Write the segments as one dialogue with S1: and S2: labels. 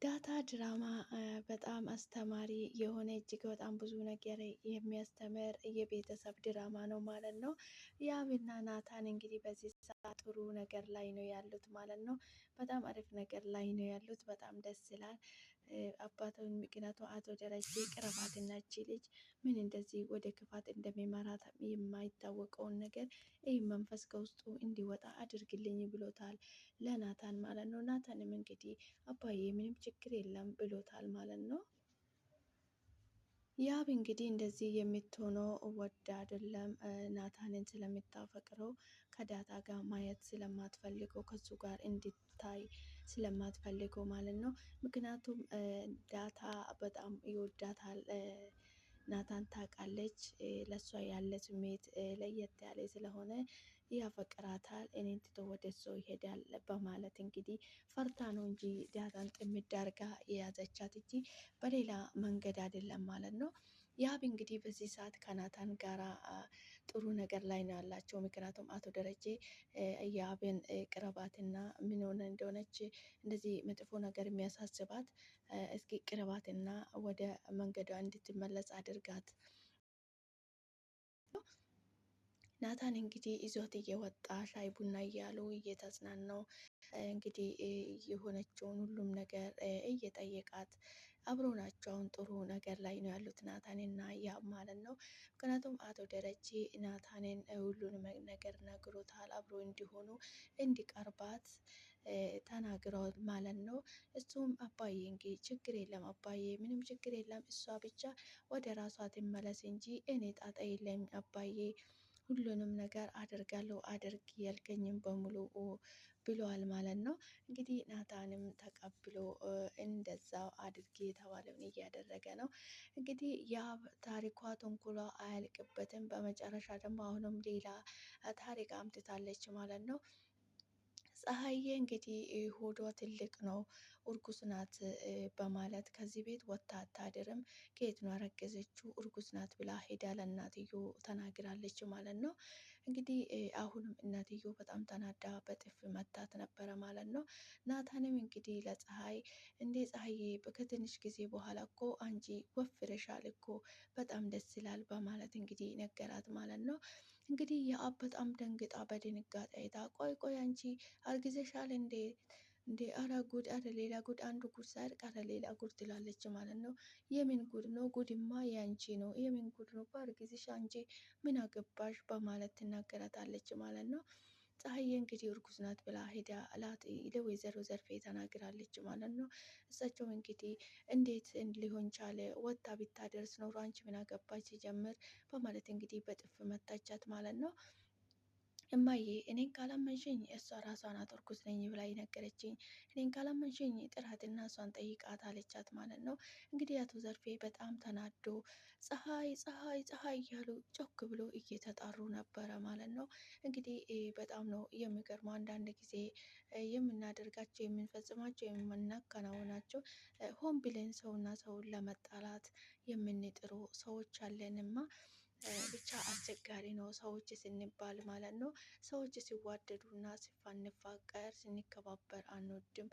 S1: ዳታ ድራማ በጣም አስተማሪ የሆነ እጅግ በጣም ብዙ ነገር የሚያስተምር የቤተሰብ ድራማ ነው ማለት ነው። ያብና ናታን እንግዲህ በዚህ ሰዓት ጥሩ ነገር ላይ ነው ያሉት ማለት ነው። በጣም አሪፍ ነገር ላይ ነው ያሉት። በጣም ደስ ይላል። አባቱን ምክንያቱ አቶ ደረጀ ቅረባትና እቺ ልጅ ምን እንደዚህ ወደ ክፋት እንደሚመራት የማይታወቀውን ነገር ይህ መንፈስ ከውስጡ እንዲወጣ አድርግልኝ ብሎታል ለናታን ማለት ነው። ናታንም እንግዲህ አባዬ ምንም ችግር የለም ብሎታል ማለት ነው። ያብ እንግዲህ እንደዚህ የምትሆነው ወዳ አይደለም። ናታንን ስለምታፈቅረው ከዳታ ጋር ማየት ስለማትፈልገው ከሱ ጋር እንድታይ ስለማትፈልገው ማለት ነው። ምክንያቱም ዳታ በጣም ይወዳታል። ናታን ታውቃለች። ለእሷ ያለ ስሜት ለየት ያለ ስለሆነ ያፈቅራታል። እኔን ትቶ ወደ እሱ ይሄዳል በማለት እንግዲህ ፈርታ ነው እንጂ ዳጣን ጥምድ አድርጋ የያዘቻት እንጂ በሌላ መንገድ አይደለም ማለት ነው። ያብ እንግዲህ በዚህ ሰዓት ከናታን ጋራ ጥሩ ነገር ላይ ነው ያላቸው። ምክንያቱም አቶ ደረጀ ያብን ቅረባትና ምን ሆነ እንደሆነች እንደዚህ መጥፎ ነገር የሚያሳስባት እስኪ ቅረባትና ወደ መንገዷ እንድትመለስ አድርጋት። ናታን እንግዲህ ይዞት እየወጣ ሻይ ቡና እያሉ እየተዝናናው እንግዲህ የሆነችውን ሁሉም ነገር እየጠየቃት አብሮ ናቸው። አሁን ጥሩ ነገር ላይ ነው ያሉት ናታንና ያብ ማለት ነው። ምክንያቱም አቶ ደረጀ ናታንን ሁሉንም ነገር ነግሮታል። አብሮ እንዲሆኑ እንዲቀርባት ተናግረዋል ማለት ነው። እሱም አባዬ እንግዲህ ችግር የለም አባዬ ምንም ችግር የለም እሷ ብቻ ወደ ራሷ ትመለስ እንጂ እኔ ጣጣ የለኝ አባዬ ሁሉንም ነገር አደርጋለሁ አድርግ ያልከኝም በሙሉ ብለዋል ማለት ነው። እንግዲህ ናታንም ተቀብሎ እንደዛው አድርጌ የተባለውን እያደረገ ነው። እንግዲህ ያ ታሪኳ ተንኮሏ አያልቅበትም። በመጨረሻ ደግሞ አሁንም ሌላ ታሪክ አምጥታለች ማለት ነው። ፀሐዬ እንግዲህ ሆዷ ትልቅ ነው እርጉዝ ናት በማለት ከዚህ ቤት ወጥታ አታድርም። ከየት ነው ያረገዘችው እርጉዝ ናት ብላ ሄዳ ለእናትዮ ተናግራለች ማለት ነው። እንግዲህ አሁንም እናትዮ በጣም ተናዳ በጥፍ መታት ነበረ ማለት ነው። ናታንም እንግዲህ ለፀሐይ እንዴ ፀሐዬ ከትንሽ ጊዜ በኋላ እኮ አንቺ ወፍረሻል እኮ በጣም ደስ ይላል በማለት እንግዲህ ነገራት ማለት ነው። እንግዲህ የአብ በጣም ደንግጣ በድንጋጤ አይታ ቆይ ቆይ አንቺ አርግዘሻል እንዴ እንዴ አረ ጉድ አረ ሌላ ጉድ አንዱ ጉድ ሳያልቅ አረ ሌላ ጉድ ትላለች ማለት ነው። የምን ጉድ ነው? ጉድማ ያንቺ ነው። የምን ጉድ ነው? ባርግዝሽ አንቺ ምን አገባሽ በማለት ትናገራታለች ማለት ነው። ፀሐዬ እንግዲህ እርጉዝ ናት ብላ ሄዳ ለወይዘሮ ዘርፌ ተናግራለች ማለት ነው። እሳቸው እንግዲህ እንዴት ሊሆን ቻለ? ወታ ቢታደርስ ኖሮ አንቺ ምን አገባች ሲጀምር በማለት እንግዲህ በጥፍ መታቻት ማለት ነው። እማዬ እኔን ካላመንሽኝ እሷ ራሷ ናት እርጉዝ ነኝ ብላ ነገረችኝ። እኔን ካላመንሽኝ ጥራትና እሷን ጠይቃት አለቻት ማለት ነው። እንግዲህ አቶ ዘርፌ በጣም ተናዶ ፀሐይ ፀሐይ ፀሐይ እያሉ ጮክ ብሎ እየተጣሩ ነበረ ማለት ነው። እንግዲህ በጣም ነው የሚገርመው አንዳንድ ጊዜ የምናደርጋቸው የምንፈጽማቸው የምናከናውናቸው ሆን ብለን ሰውና ሰውን ለመጣላት የምንጥሩ ሰዎች አለንማ። ብቻ አስቸጋሪ ነው ሰዎች ስንባል ማለት ነው። ሰዎች ሲዋደዱና ስንፋቀር ስንከባበር አንወድም።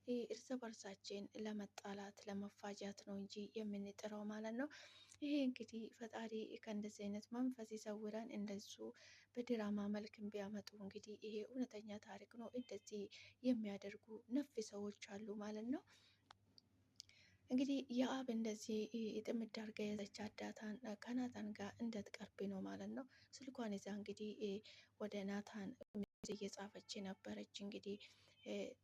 S1: እርስ በርሳችን ለመጣላት ለመፋጃት ነው እንጂ የምንጥረው ማለት ነው። ይሄ እንግዲህ ፈጣሪ ከእንደዚህ አይነት መንፈስ ይሰውረን። እንደሱ በድራማ መልክም ቢያመጡ እንግዲህ ይሄ እውነተኛ ታሪክ ነው። እንደዚህ የሚያደርጉ ነፍ ሰዎች አሉ ማለት ነው። እንግዲህ የአብ እንደዚህ ጥምድ አድርጋ የያዘቻት ዳታን ከናታን ጋር እንድትቀርብ ነው ማለት ነው። ስልኳን ይዛ እንግዲህ ወደ ናታን እየጻፈች ነበረች። እንግዲህ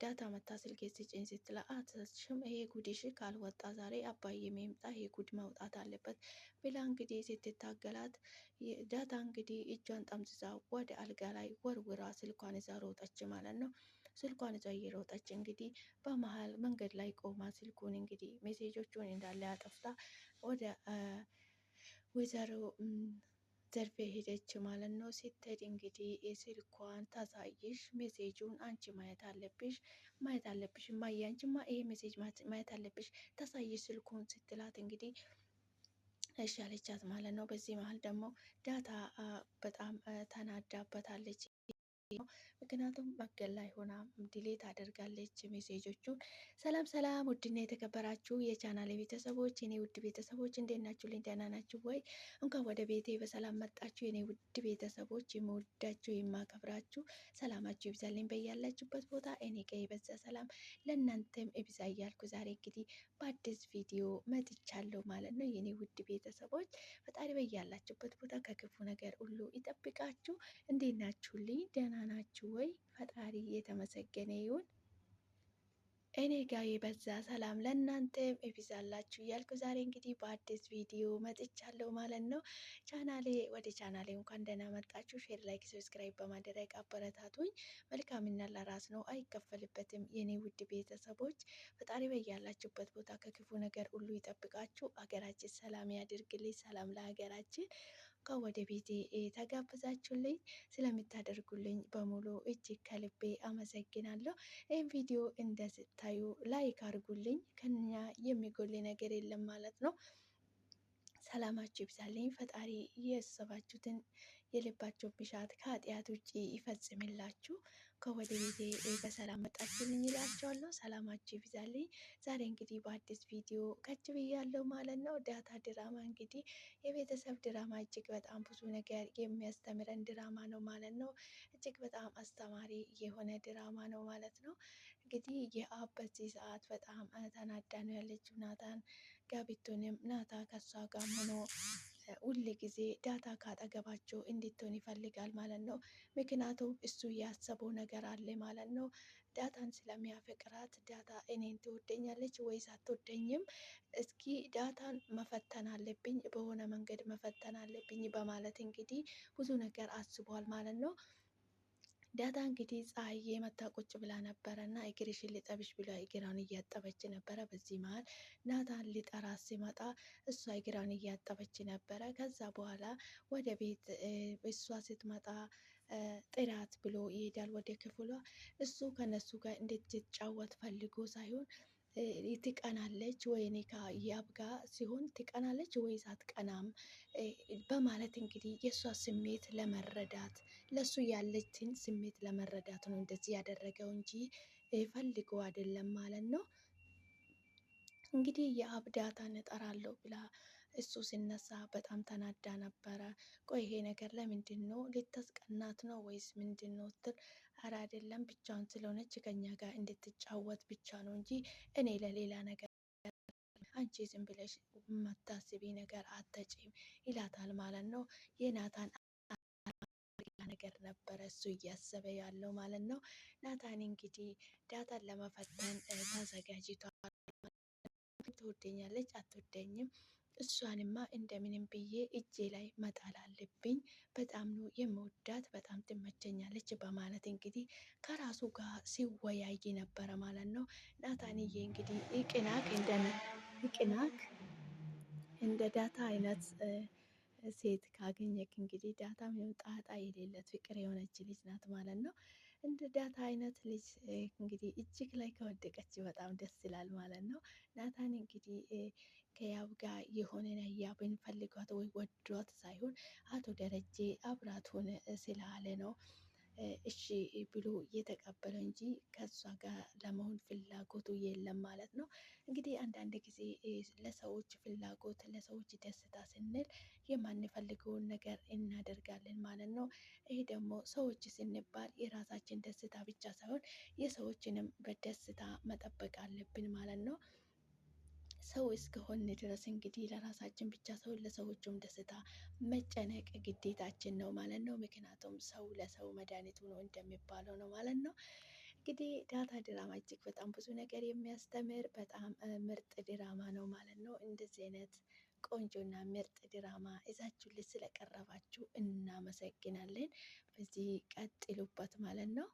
S1: ዳታ መታ ስልኬ ስጭኝ ስትላት ሽም ይሄ ጉድሽ ካልወጣ ዛሬ አባዬ የሚምጣ ይሄ ጉድ መውጣት አለበት ብላ እንግዲህ ስትታገላት ዳታ እንግዲህ እጇን ጠምዝዛ ወደ አልጋ ላይ ወርውራ ስልኳን ይዛ ሮጠች ማለት ነው። ስልኳን ይዛ እየሮጠች እንግዲህ በመሀል መንገድ ላይ ቆማ ስልኩን እንግዲህ ሜሴጆቹን እንዳለ ያጠፍታ ወደ ወይዘሮ ዘርፌ ሄደች ማለት ነው። ስትሄድ እንግዲህ የስልኳን ታሳይሽ ሜሴጁን አንቺ ማየት አለብሽ እማዬ አንቺማ ይሄ ሜሴጅ ማየት አለብሽ ታሳይሽ ስልኩን ስትላት እንግዲህ እሺ አለቻት ማለት ነው። በዚህ መሀል ደግሞ ዳታ በጣም ተናዳበታለች። ነው። ምክንያቱም መንገድ ላይ ሆና ዲሌት አደርጋለች ሜሴጆቹን። ሰላም ሰላም! ውድና የተከበራችሁ የቻናል ቤተሰቦች፣ የኔ ውድ ቤተሰቦች እንዴት ናችሁ? ልኝ ደህና ናችሁ ወይ? እንኳን ወደ ቤቴ በሰላም መጣችሁ የኔ ውድ ቤተሰቦች። የምወዳችሁ የማከብራችሁ፣ ሰላማችሁ ይብዛልኝ በያላችሁበት ቦታ። እኔ ጋ የበዛ ሰላም ለእናንተም ይብዛ እያልኩ ዛሬ እንግዲህ በአዲስ ቪዲዮ መጥቻለሁ ማለት ነው የኔ ውድ ቤተሰቦች። ፈጣሪ በያላችሁበት ቦታ ከክፉ ነገር ሁሉ ይጠብቃችሁ። እንዴት ናችሁልኝ? ደህና ናችሁ ወይ? ፈጣሪ የተመሰገነ ይሁን። እኔ ጋር የበዛ ሰላም ለእናንተም ይብዛላችሁ እያልኩ ዛሬ እንግዲህ በአዲስ ቪዲዮ መጥቻለሁ ማለት ነው። ወደ ቻናሌ እንኳን ደህና መጣችሁ። ሼር፣ ላይክ፣ ሰብስክራይብ በማድረግ አበረታቱኝ። መልካምና ለራስ ነው አይከፈልበትም። የኔ ውድ ቤተሰቦች ፈጣሪ በያላችሁበት ቦታ ከክፉ ነገር ሁሉ ይጠብቃችሁ። አገራችን ሰላም ያድርግልኝ። ሰላም ለሀገራችን። ወደ ቤቴ ተጋብዛችሁልኝ ስለምታደርጉልኝ በሙሉ እጅግ ከልቤ አመሰግናለሁ። ይህን ቪዲዮ እንደስታዩ ላይክ አድርጉልኝ። ከኛ የሚጎል ነገር የለም ማለት ነው። ሰላማችሁ ይብዛልኝ። ፈጣሪ ያሰባችሁትን የልባቸው ብሻት ከኃጢአት ውጭ ይፈጽምላችሁ። ከወደ ቤቴ በሰላም መጣችሁልኝ ይላቸዋለሁ። ሰላማችሁ ይብዛልኝ። ዛሬ እንግዲህ በአዲስ ቪዲዮ ከች ብያለሁ ማለት ነው። ዳታ ድራማ እንግዲህ የቤተሰብ ድራማ እጅግ በጣም ብዙ ነገር የሚያስተምረን ድራማ ነው ማለት ነው። እጅግ በጣም አስተማሪ የሆነ ድራማ ነው ማለት ነው። እንግዲህ የአብ በዚህ ሰዓት በጣም ተናዳ ነው ያለችው ናታን ጋር ብትሆንም ናታ ከሷ ጋር ሆኖ ሁል ጊዜ ዳታ ካጠገባቸው እንድትሆን ይፈልጋል ማለት ነው። ምክንያቱም እሱ ያሰበው ነገር አለ ማለት ነው። ዳታን ስለሚያፈቅራት ዳታ እኔን ትወደኛለች ወይስ አትወደኝም? እስኪ ዳታን መፈተን አለብኝ፣ በሆነ መንገድ መፈተን አለብኝ በማለት እንግዲህ ብዙ ነገር አስቧል ማለት ነው። ዳታ እንግዲህ ፀሐዬ መታ ቁጭ ብላ ነበረ እና እግርሽን ልጠብሽ ብላ እግራን እያጠበች ነበረ። በዚህ መሀል ናታን ሊጠራ ሲመጣ እሷ እግራን እያጠበች ነበረ። ከዛ በኋላ ወደ ቤት እሷ ስትመጣ ጥራት ብሎ ይሄዳል ወደ ክፍሏ። እሱ ከነሱ ጋር እንድትጫወት ፈልጎ ሳይሆን ትቀናለች ወይኔ ከያብ ጋር ሲሆን ትቀናለች ወይስ አትቀናም በማለት እንግዲህ የእሷ ስሜት ለመረዳት ለሱ ያለችን ስሜት ለመረዳት ነው እንደዚህ ያደረገው እንጂ ፈልገው አይደለም ማለት ነው። እንግዲህ የአብ ዳታን እጠራለሁ ብላ እሱ ሲነሳ በጣም ተናዳ ነበረ። ቆይ ይሄ ነገር ለምንድን ነው? ልታስቀናት ነው ወይስ ምንድን ነው ስትል፣ ኧረ አይደለም ብቻውን ስለሆነች ከኛ ጋር እንድትጫወት ብቻ ነው እንጂ እኔ ለሌላ ነገር፣ አንቺ ዝም ብለሽ የማታስቢ ነገር አተጪም ይላታል ማለት ነው። የናታን ነገር ነበረ እሱ እያሰበ ያለው ማለት ነው። ናታን እንግዲህ ዳታን ለመፈተን ተዘጋጅቷል። ትወደኛለች አትወደኝም? እሷንማ እንደምንም ብዬ እጄ ላይ መጣል አለብኝ። በጣም ነው የምወዳት፣ በጣም ትመቸኛለች በማለት እንግዲህ ከራሱ ጋር ሲወያይ ነበረ ማለት ነው። ናታንዬ እንግዲህ ይቅናክ እንደ ዳታ አይነት ሴት ካገኘክ እንግዲህ ዳታ ምንም ጣጣ የሌለት ፍቅር የሆነች ልጅ ናት ማለት ነው። እንደ ዳታ አይነት ልጅ እንግዲህ እጅግ ላይ ከወደቀች በጣም ደስ ይላል ማለት ነው። ናታን እንግዲህ ከያብ ጋር የሆነ ያብን ፈልጓት ወይ ወዷት ሳይሆን አቶ ደረጀ አብራት ሆነ ስላለ ነው እሺ ብሎ እየተቀበለው እንጂ ከእሷ ጋር ለመሆን ፍላጎቱ የለም ማለት ነው። እንግዲህ አንዳንድ ጊዜ ለሰዎች ፍላጎት፣ ለሰዎች ደስታ ስንል የማንፈልገውን ነገር እናደርጋለን ማለት ነው። ይሄ ደግሞ ሰዎች ስንባል የራሳችን ደስታ ብቻ ሳይሆን የሰዎችንም በደስታ መጠበቅ አለብን ማለት ነው። ሰው እስከሆን ድረስ እንግዲህ ለራሳችን ብቻ ሳይሆን ለሰዎቹም ደስታ መጨነቅ ግዴታችን ነው ማለት ነው። ምክንያቱም ሰው ለሰው መድኃኒቱ ነው እንደሚባለው ነው ማለት ነው። እንግዲህ ዳታ ድራማ እጅግ በጣም ብዙ ነገር የሚያስተምር በጣም ምርጥ ድራማ ነው ማለት ነው። እንደዚህ አይነት ቆንጆና ምርጥ ድራማ ይዛችሁልን ስለቀረባችሁ እናመሰግናለን። በዚህ ቀጥሉበት ማለት ነው።